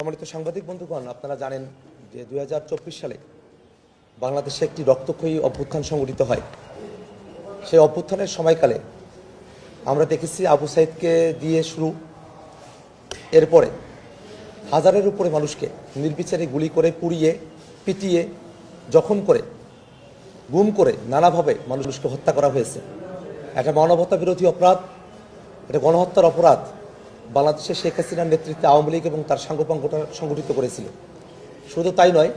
সম্মানিত সাংবাদিক বন্ধুগণ, আপনারা জানেন যে 2024 সালে বাংলাদেশে একটি রক্তক্ষয়ী অভ্যুত্থান সংঘটিত হয়। সেই অভ্যুত্থানের সময়কালে আমরা দেখেছি আবু সাইদকে দিয়ে শুরু, এরপরে হাজারের উপরে মানুষকে নির্বিচারে গুলি করে, পুড়িয়ে, পিটিয়ে, জখম করে, গুম করে নানাভাবে মানুষকে হত্যা করা হয়েছে। একটা মানবতা বিরোধী অপরাধ, এটা গণহত্যার অপরাধ বাংলাদেশে শেখ হাসিনার নেতৃত্বে আওয়ামী লীগ এবং তার সাংগঠনটা সংগঠিত করেছিল। শুধু তাই নয়,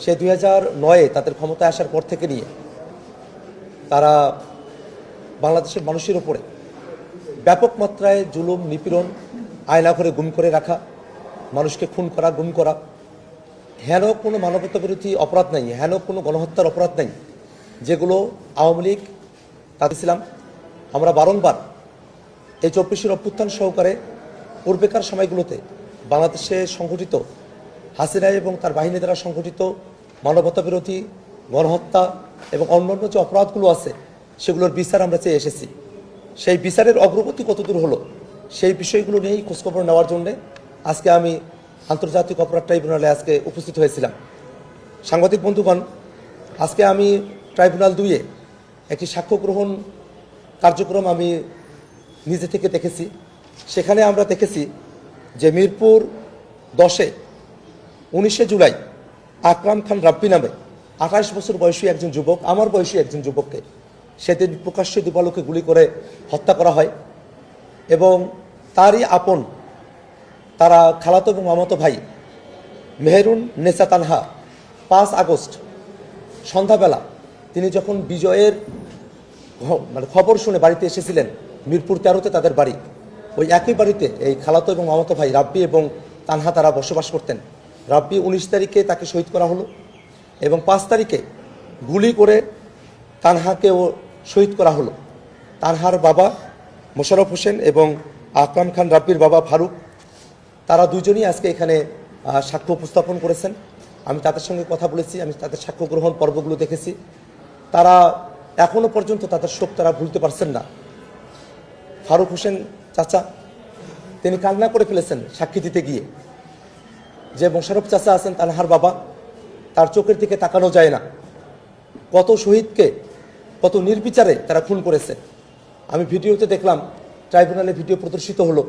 সে 2009-এ তাদের ক্ষমতায় আসার পর থেকে নিয়ে তারা বাংলাদেশের মানুষের ওপরে ব্যাপক মাত্রায় জুলুম, নিপীড়ন, আয়না ঘরে গুম করে রাখা, মানুষকে খুন করা, গুম করা, হেন কোনো মানবতা বিরোধী অপরাধ নেই, হেন কোনো গণহত্যার অপরাধ নেই যেগুলো আওয়ামী লীগ তাদের ছিলাম। আমরা বারংবার এই 24-এর অভ্যুত্থান সহকারে পূর্বেকার সময়গুলোতে বাংলাদেশে সংঘটিত হাসিনা এবং তার বাহিনী দ্বারা সংঘটিত মানবতা বিরোধী গণহত্যা এবং অন্যান্য যে অপরাধগুলো আছে সেগুলোর বিচার আমরা চেয়ে এসেছি। সেই বিচারের অগ্রগতি কতদূর হলো সেই বিষয়গুলো নিয়েই খোঁজখবর নেওয়ার জন্যে আজকে আমি আন্তর্জাতিক অপরাধ ট্রাইব্যুনালে আজকে উপস্থিত হয়েছিলাম। সাংবাদিক বন্ধুগণ, আজকে আমি ট্রাইব্যুনাল 2-এ একটি সাক্ষ্য গ্রহণ কার্যক্রম আমি নিজে থেকে দেখেছি। সেখানে আমরা দেখেছি যে মিরপুর 10-এ 19শে জুলাই আকরাম খান রাব্বি নামে 28 বছর বয়সী একজন যুবক, আমার বয়সী একজন যুবককে সেদিন প্রকাশ্যে দিবালোকে গুলি করে হত্যা করা হয় এবং তারই আপন, তারা খালাতো এবং মামাতো ভাই মেহেরুন নেসা তানহা 5 আগস্ট সন্ধ্যাবেলা তিনি যখন বিজয়ের খবর শুনে বাড়িতে এসেছিলেন, মিরপুর 13-তে তাদের বাড়ি, ওই একই বাড়িতে এই খালাতো এবং মামাতো ভাই রাব্বি এবং তানহা তারা বসবাস করতেন। রাব্বি 19 তারিখে তাকে শহীদ করা হলো এবং 5 তারিখে গুলি করে তানহাকেও শহীদ করা হলো। তানহার বাবা মোশাররফ হোসেন এবং আকরাম খান রাব্বির বাবা ফারুক, তারা দুজনই আজকে এখানে সাক্ষ্য উপস্থাপন করেছেন। আমি তাদের সঙ্গে কথা বলেছি, আমি তাদের সাক্ষ্য গ্রহণ পর্বগুলো দেখেছি। তারা এখনো পর্যন্ত তাদের শোক তারা ভুলতে পারছেন না। ফারুক হোসেন চাচা তিনি কান্না করে ফেলেছেন সাক্ষী দিতে গিয়ে। যে মোশাররফ চাচা আছেন তানহার বাবা, তার চোখের দিকে তাকানো যায় না। কত শহীদকে কত নির্বিচারে তারা খুন করেছে। আমি ভিডিওতে দেখলাম, ট্রাইব্যুনালে ভিডিও প্রদর্শিত হলো,